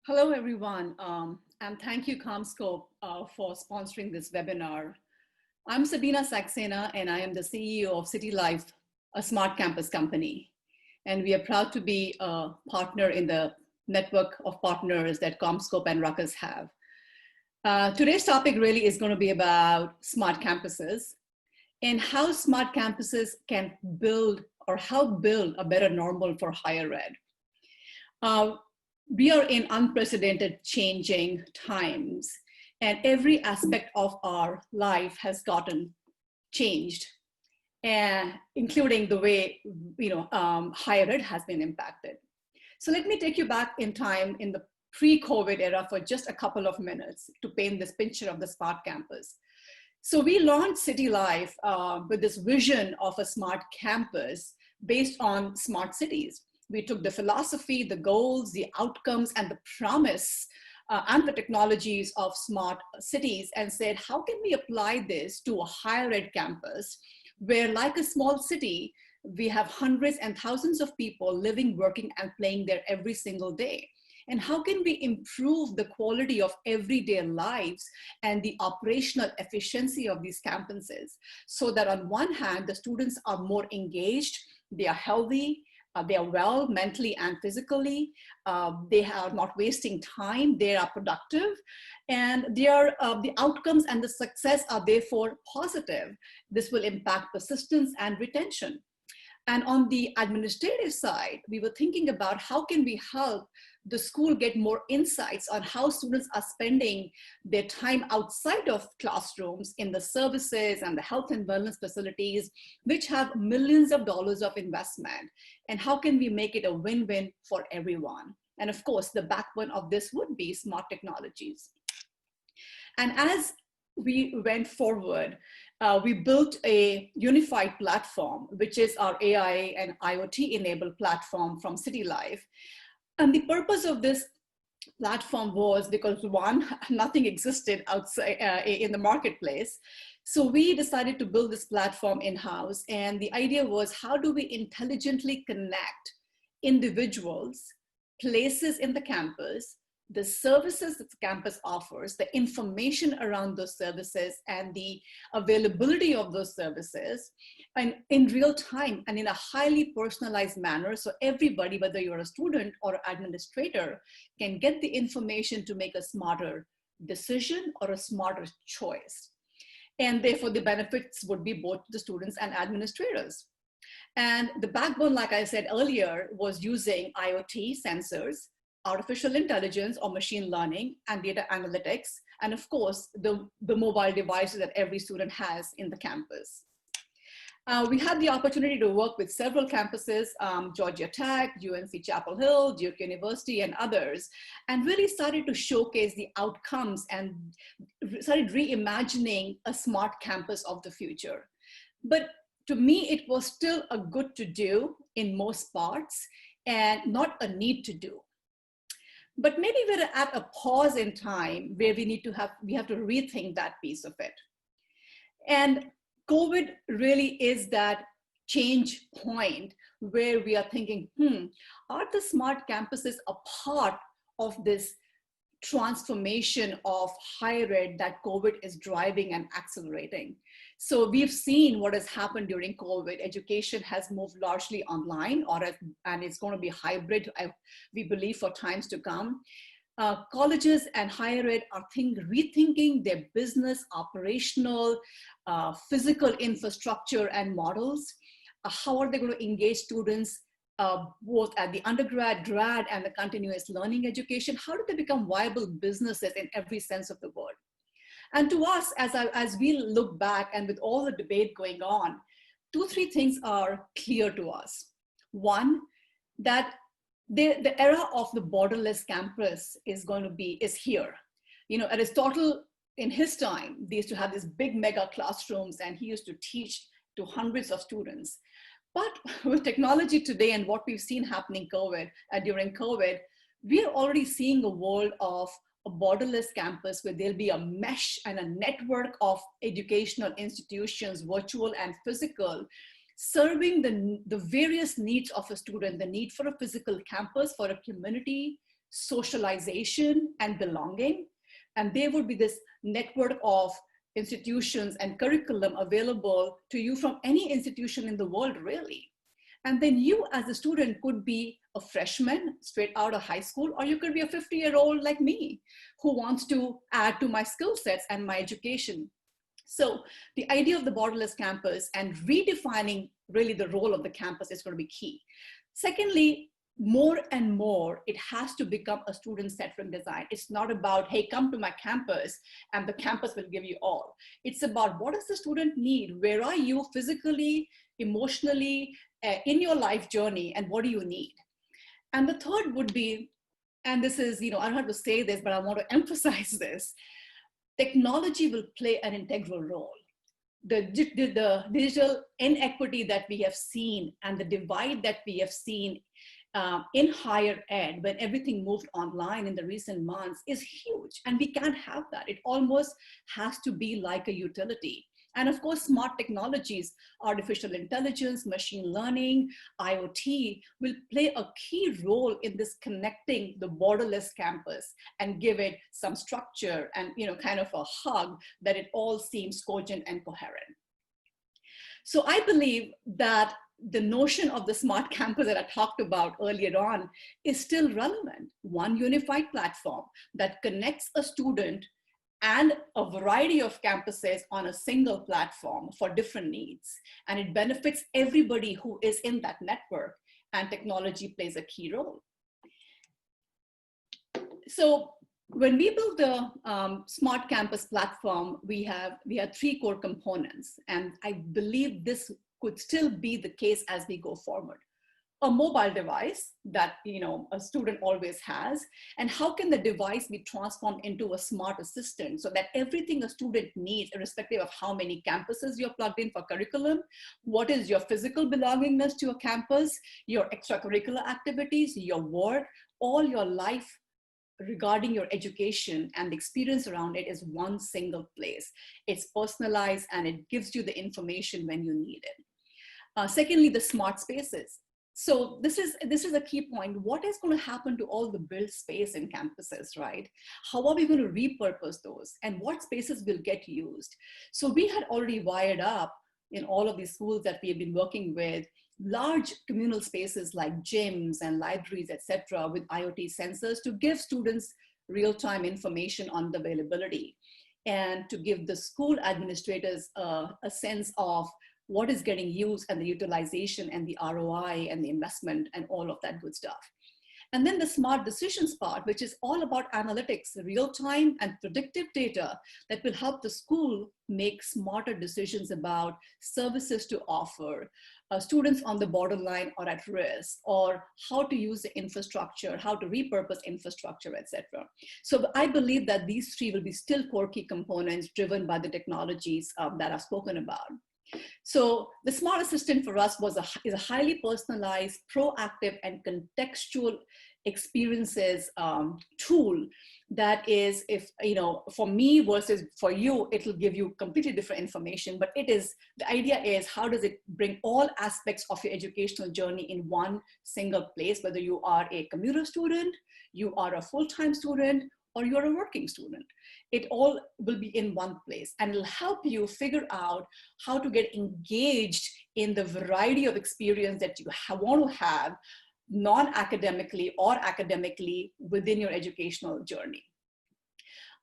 Hello, everyone, and thank you, CommScope, for sponsoring this webinar. I'm Sabina Saksena, and I am the CEO of Cytilife, a smart campus company. And we are proud to be a partner in the network of partners that CommScope and Ruckus have. Today's topic really is going to be about smart campuses and how smart campuses can build or help build a better normal for higher ed. We are in unprecedented changing times, and every aspect of our life has gotten changed, and including the way higher ed has been impacted. So let me take you back in time in the pre-COVID era for just a couple of minutes to paint this picture of the smart campus. So we launched Cytilife with this vision of a smart campus based on smart cities. We took the philosophy, the goals, the outcomes, and the promise and the technologies of smart cities and said, how can we apply this to a higher ed campus where, like a small city, we have hundreds and thousands of people living, working, and playing there every single day? And how can we improve the quality of everyday lives and the operational efficiency of these campuses so that on one hand, the students are more engaged, they are healthy, they are well mentally and physically, they are not wasting time, they are productive, and they are, the outcomes and the success are therefore positive. This will impact persistence and retention. And on the administrative side, we were thinking about how can we help the school get more insights on how students are spending their time outside of classrooms in the services and the health and wellness facilities, which have millions of dollars of investment. And how can we make it a win-win for everyone? And of course, the backbone of this would be smart technologies. And as we went forward, we built a unified platform, which is our AI and IoT-enabled platform from Cytilife. And the purpose of this platform was because, one, nothing existed outside in the marketplace. So we decided to build this platform in-house. And the idea was, how do we intelligently connect individuals, places in the campus, the services that the campus offers, the information around those services, and the availability of those services, and in real time and in a highly personalized manner. So everybody, whether you're a student or administrator, can get the information to make a smarter decision or a smarter choice. And therefore the benefits would be both the students and administrators. And the backbone, like I said earlier, was using IoT sensors, artificial intelligence or machine learning, and data analytics, and of course, the mobile devices that every student has in the campus. We had the opportunity to work with several campuses, Georgia Tech, UNC Chapel Hill, Duke University, and others, and really started to showcase the outcomes and started reimagining a smart campus of the future. But to me, it was still a good to do in most parts and not a need to do. But maybe we're at a pause in time where we have to rethink that piece of it. And COVID really is that change point where we are thinking, are the smart campuses a part of this transformation of higher ed that COVID is driving and accelerating? So we've seen what has happened during COVID. Education has moved largely online, and it's going to be hybrid, we believe, for times to come. Colleges and higher ed are rethinking their business, operational, physical infrastructure and models. How are they going to engage students both at the undergrad, grad, and the continuous learning education? How do they become viable businesses in every sense of the word? And to us, as we look back and with all the debate going on, 2-3 things are clear to us. One, that the era of the borderless campus is here. You know, Aristotle, in his time, they used to have these big mega classrooms, and he used to teach to hundreds of students. But with technology today and what we've seen happening during COVID, we are already seeing a world of a borderless campus where there'll be a mesh and a network of educational institutions, virtual and physical, serving the various needs of a student, the need for a physical campus, for a community socialization and belonging. And there would be this network of institutions and curriculum available to you from any institution in the world, really. And then you as a student could be a freshman straight out of high school, or you could be a 50-year-old like me who wants to add to my skill sets and my education. So the idea of the borderless campus and redefining really the role of the campus is going to be key. Secondly, more and more, it has to become a student-centric design. It's not about, hey, come to my campus and the campus will give you all. It's about what does the student need? Where are you physically, emotionally, in your life journey, and what do you need? And the third would be, and this is, I don't have to say this, but I want to emphasize this, technology will play an integral role. The digital inequity that we have seen and the divide that we have seen in higher ed when everything moved online in the recent months is huge, and we can't have that. It almost has to be like a utility. And of course, smart technologies, artificial intelligence, machine learning, IoT will play a key role in this connecting the borderless campus and give it some structure and kind of a hug that it all seems cogent and coherent. So I believe that the notion of the smart campus that I talked about earlier on is still relevant. One unified platform that connects a student and a variety of campuses on a single platform for different needs. And it benefits everybody who is in that network, and technology plays a key role. So when we built the smart campus platform, we had three core components, and I believe this could still be the case as we go forward. A mobile device that a student always has, and how can the device be transformed into a smart assistant so that everything a student needs, irrespective of how many campuses you're plugged in for curriculum, what is your physical belongingness to a campus, your extracurricular activities, your work, all your life regarding your education and the experience around it is one single place. It's personalized and it gives you the information when you need it. Secondly, the smart spaces. So this is a key point. What is going to happen to all the built space in campuses, right? How are we going to repurpose those? And what spaces will get used? So we had already wired up in all of these schools that we have been working with large communal spaces like gyms and libraries, etc., with IoT sensors to give students real-time information on the availability and to give the school administrators a sense of what is getting used and the utilization and the ROI and the investment and all of that good stuff. And then the smart decisions part, which is all about analytics, real-time and predictive data that will help the school make smarter decisions about services to offer, students on the borderline or at risk, or how to use the infrastructure, how to repurpose infrastructure, etc. So I believe that these three will be still core key components driven by the technologies that I've spoken about. So the smart assistant for us is a highly personalized, proactive, and contextual experiences tool that is, for me versus for you, it'll give you completely different information, but the idea is how does it bring all aspects of your educational journey in one single place, whether you are a commuter student, you are a full-time student, or you're a working student. It all will be in one place, and it'll help you figure out how to get engaged in the variety of experience that you want to have non-academically or academically within your educational journey.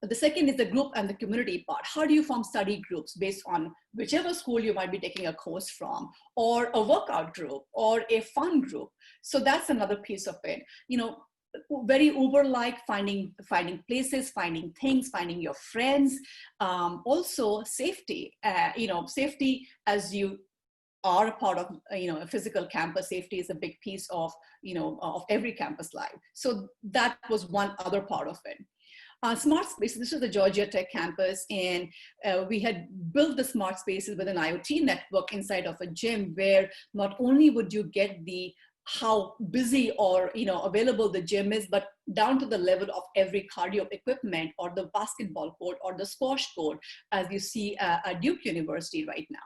The second is the group and the community part. How do you form study groups based on whichever school you might be taking a course from, or a workout group, or a fun group? So that's another piece of it. Very Uber-like, finding places, finding things, finding your friends. Also safety, safety as you are a part of, a physical campus. Safety is a big piece of, of every campus life. So that was one other part of it. Smart spaces, this is the Georgia Tech campus, and we had built the smart spaces with an IoT network inside of a gym where not only would you get how busy or available the gym is, but down to the level of every cardio equipment or the basketball court or the squash court, as you see at Duke University right now.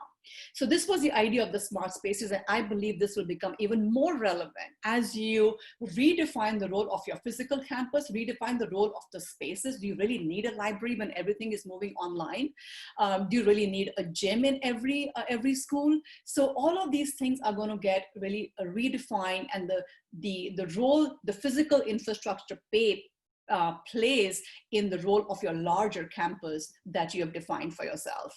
So this was the idea of the smart spaces, and I believe this will become even more relevant as you redefine the role of your physical campus, redefine the role of the spaces. Do you really need a library when everything is moving online? Do you really need a gym in every school? So all of these things are going to get really redefined, and the role the physical infrastructure plays in the role of your larger campus that you have defined for yourself.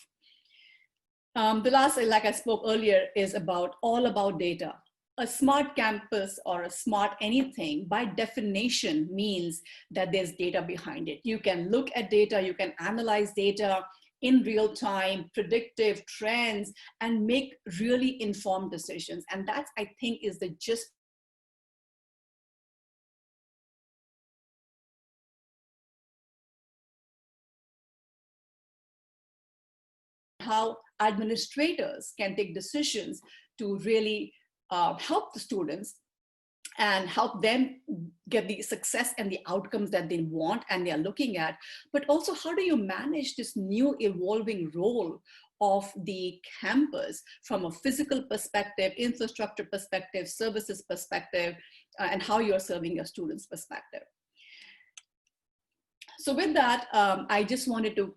The last, like I spoke earlier, is all about data. A smart campus or a smart anything by definition means that there's data behind it. You can look at data, you can analyze data in real time, predictive trends, and make really informed decisions. And that, I think, is the gist how administrators can take decisions to really help the students and help them get the success and the outcomes that they want and they are looking at. But also, how do you manage this new evolving role of the campus from a physical perspective, infrastructure perspective, services perspective, and how you're serving your students' perspective. So with that, I just wanted to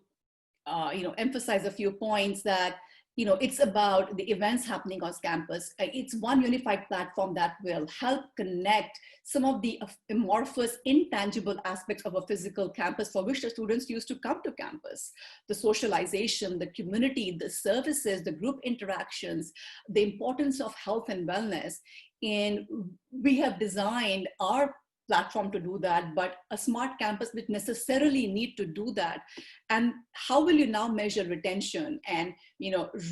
emphasize a few points that, it's about the events happening on campus. It's one unified platform that will help connect some of the amorphous, intangible aspects of a physical campus for which the students used to come to campus. The socialization, the community, the services, the group interactions, the importance of health and wellness. And we have designed our platform to do that, but a smart campus would necessarily need to do that. And how will you now measure retention and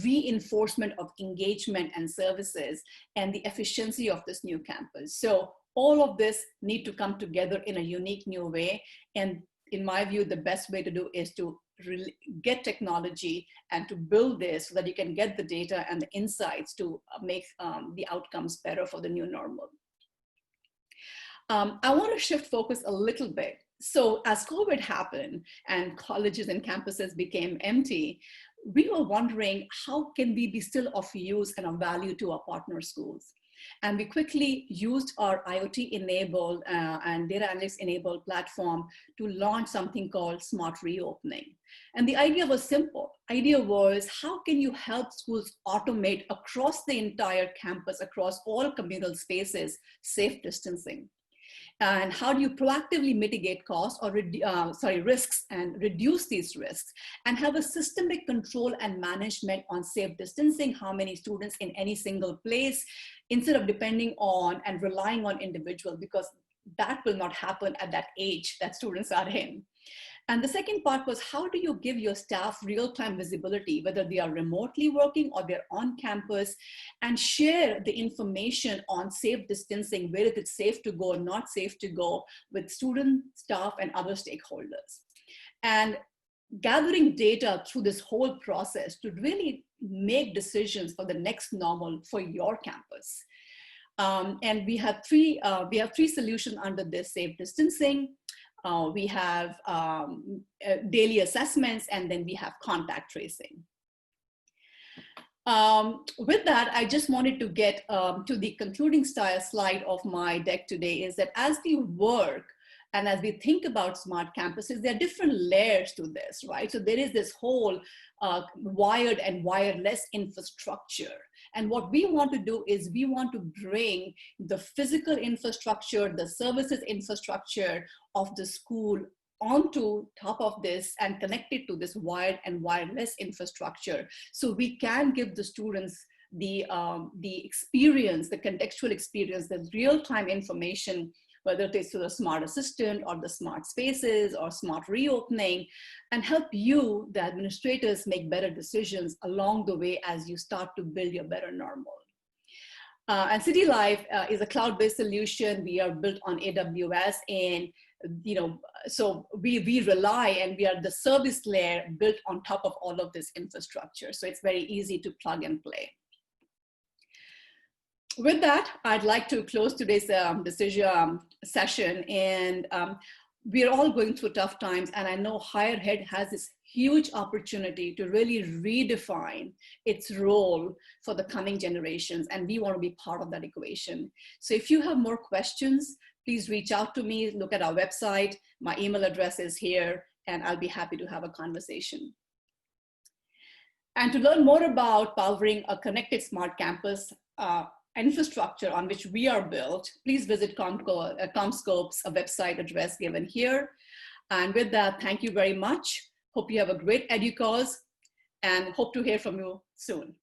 reinforcement of engagement and services and the efficiency of this new campus? So all of this need to come together in a unique new way. And in my view, the best way to do is to really get technology and to build this so that you can get the data and the insights to make the outcomes better for the new normal. I want to shift focus a little bit. So as COVID happened and colleges and campuses became empty, we were wondering, how can we be still of use and of value to our partner schools? And we quickly used our IoT-enabled and data analytics-enabled platform to launch something called Smart Reopening. And the idea was simple. Idea was, how can you help schools automate across the entire campus, across all communal spaces, safe distancing? And how do you proactively mitigate costs or risks and reduce these risks, and have a systemic control and management on safe distancing, how many students in any single place, instead of depending on and relying on individual, because that will not happen at that age that students are in. And the second part was, how do you give your staff real-time visibility, whether they are remotely working or they're on campus, and share the information on safe distancing, where is it safe to go, not safe to go, with student, staff, and other stakeholders. And gathering data through this whole process to really make decisions for the next normal for your campus. And we have three solutions under this: safe distancing, we have daily assessments, and then we have contact tracing. With that, I just wanted to get to the concluding slide of my deck today, is that as we work and as we think about smart campuses, there are different layers to this, right? So there is this whole wired and wireless infrastructure. And what we want to do is we want to bring the physical infrastructure, the services infrastructure of the school onto top of this and connect it to this wired and wireless infrastructure. So we can give the students the experience, the contextual experience, the real-time information, whether it is to the smart assistant or the smart spaces or smart reopening, and help you, the administrators, make better decisions along the way as you start to build your better normal. And Cytilife is a cloud-based solution. We are built on AWS, and so we rely, and we are the service layer built on top of all of this infrastructure. So it's very easy to plug and play. With that, I'd like to close today's session, and we are all going through tough times, and I know higher ed has this huge opportunity to really redefine its role for the coming generations, and we want to be part of that equation. So if you have more questions, please reach out to me, look at our website. My email address is here, and I'll be happy to have a conversation. And to learn more about powering a connected smart campus infrastructure on which we are built, please visit CommScope's website address given here. And with that, thank you very much. Hope you have a great EDUCAUSE and hope to hear from you soon.